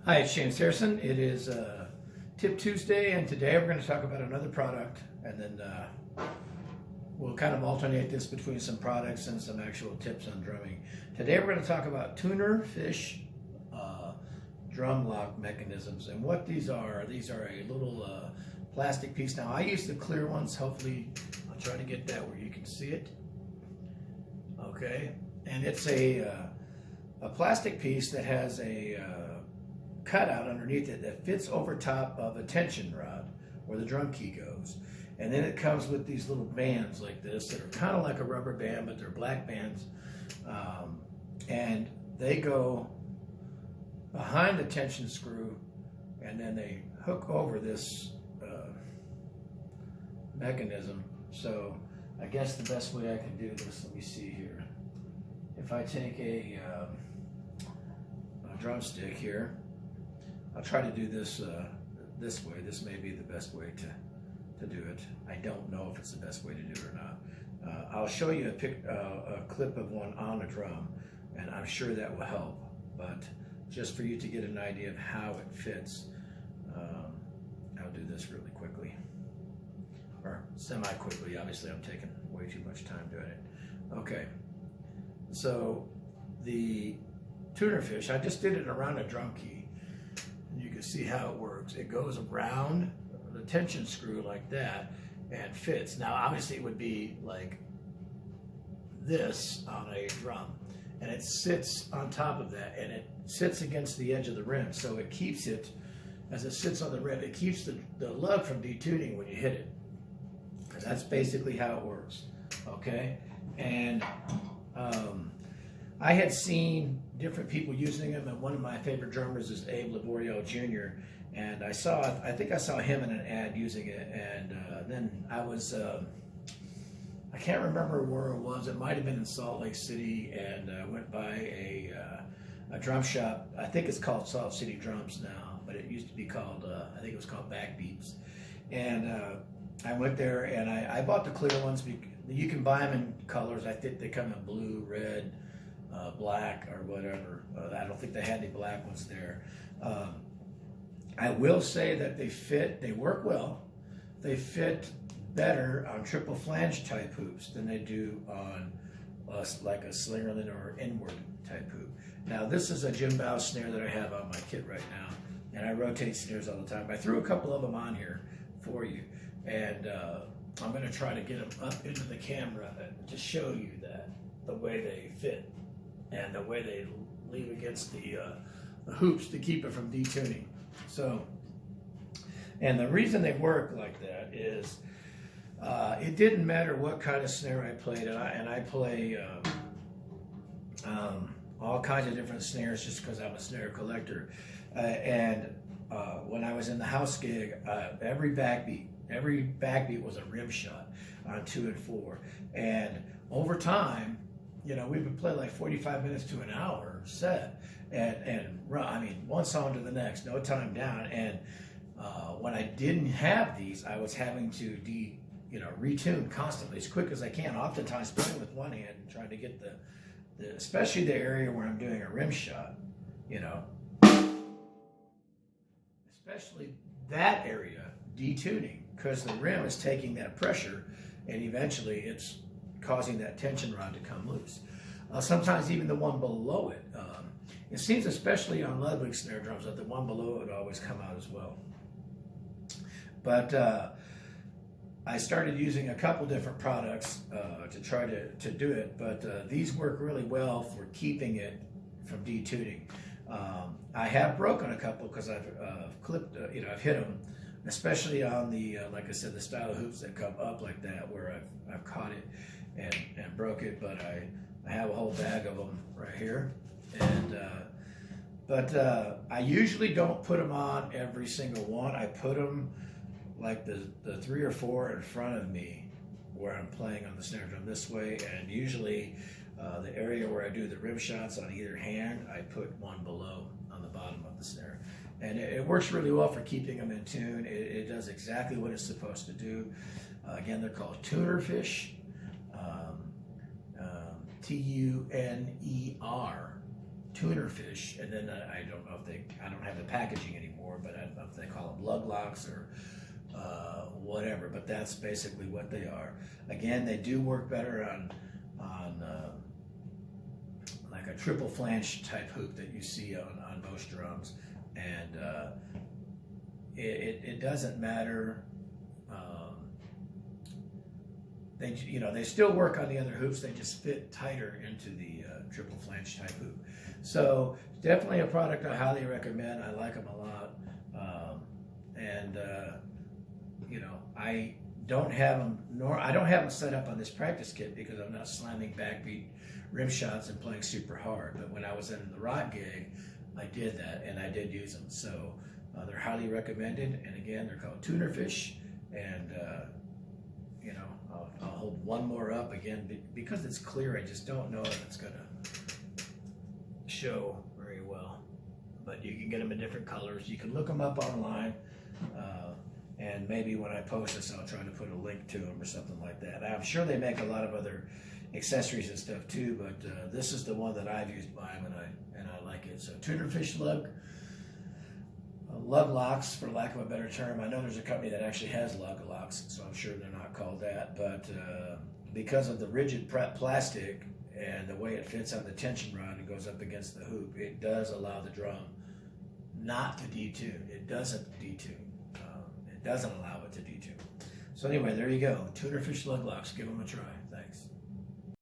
Hi, it's James Harrison. It is Tip Tuesday, and today we're going to talk about another product, and then we'll kind of alternate this between some products and some actual tips on drumming. Today we're going to talk about TunerFish drum lock mechanisms, and what these are. These are a little plastic piece. Now I use the clear ones. Hopefully I'll try to get that where you can see it. Okay, and it's a plastic piece that has a cutout underneath it that fits over top of a tension rod where the drum key goes. And then it comes with these little bands like this that are kind of like a rubber band, but they're black bands. And they go behind the tension screw, and then they hook over this mechanism. So I guess the best way I can do this, let me see here. If I take a drumstick here, I'll try to do this this way. This may be the best way to do it. I don't know if it's the best way to do it or not. I'll show you a clip of one on a drum, and I'm sure that will help. But just for you to get an idea of how it fits, I'll do this really quickly. Or semi-quickly. Obviously, I'm taking way too much time doing it. Okay. So the TunerFish, I just did it around a drum key. You can see how it works. It goes around the tension screw like that and fits. Now obviously it would be like this on a drum, and it sits on top of that, and it sits against the edge of the rim, so it keeps it, as it sits on the rim, it keeps the lug from detuning when you hit it. That's basically how it works. Okay, and I had seen different people using them, and one of my favorite drummers is Abe Laboriel Jr. And I think I saw him in an ad using it, and then I was, I can't remember where it was. It might have been in Salt Lake City, and I went by a drum shop. I think it's called Salt City Drums now, but it used to be called, I think it was called Backbeats. And I went there, and I bought the clear ones. You can buy them in colors. I think they come in blue, red, black, or whatever. I don't think they had any black ones there. I will say that they work well. They fit better on triple flange type hoops than they do on like a Slingerland or inward type hoop. Now this is a Jim Bow snare that I have on my kit right now, and I rotate snares all the time. I threw a couple of them on here for you, and I'm going to try to get them up into the camera to show you that the way they fit and the way they lean against the hoops to keep it from detuning. So, and the reason they work like that is it didn't matter what kind of snare I played, and I play all kinds of different snares just because I'm a snare collector. And when I was in the house gig, every backbeat was a RimShot on 2 and 4, and over time, you know, we would play like 45 minutes to an hour set, and run, I mean, one song to the next, no time down. And when I didn't have these, I was having to retune constantly as quick as I can. Oftentimes playing with one hand and trying to get especially the area where I'm doing a rim shot, you know, especially that area detuning, because the rim is taking that pressure, and eventually it's causing that tension rod to come loose. Sometimes even the one below it. It seems, especially on Ludwig snare drums, that the one below it would always come out as well. But I started using a couple different products to try to do it, but these work really well for keeping it from detuning. I have broken a couple because I've clipped, I've hit them, especially on the, like I said, the style of hoops that come up like that, where I've caught it and broke it. But I have a whole bag of them right here, and but I usually don't put them on every single one. I put them like the 3 or 4 in front of me where I'm playing on the snare drum this way, and usually the area where I do the rim shots on either hand, I put one below on the bottom of the snare. And it works really well for keeping them in tune. It does exactly what it's supposed to do. Again, they're called TunerFish, T-U-N-E-R, TunerFish. And then I don't know if I don't have the packaging anymore, but I don't know if they call them lug locks or whatever, but that's basically what they are. Again, they do work better on like a triple flange type hook that you see on most drums, and it doesn't matter. They still work on the other hoops. They just fit tighter into the triple flange type hoop. So definitely a product I highly recommend. I like them a lot, I don't have them. I don't have them set up on this practice kit because I'm not slamming backbeat rim shots and playing super hard. But when I was in the rock gig, I did that and I did use them. So they're highly recommended. And again, they're called TunerFish. And I'll hold one more up again because it's clear. I just don't know if it's gonna show very well. But you can get them in different colors. You can look them up online. And maybe when I post this, I'll try to put a link to them or something like that. I'm sure they make a lot of other accessories and stuff too, but this is the one that I've used by them, and I like it. So TunerFish Lug Locks, for lack of a better term. I know there's a company that actually has lug locks, so I'm sure they're not called that. But because of the rigid plastic and the way it fits on the tension rod and goes up against the hoop, it does allow the drum not to detune. It doesn't detune. Doesn't allow it to detune. So anyway, there you go. TunerFish Lug Locks. Give them a try.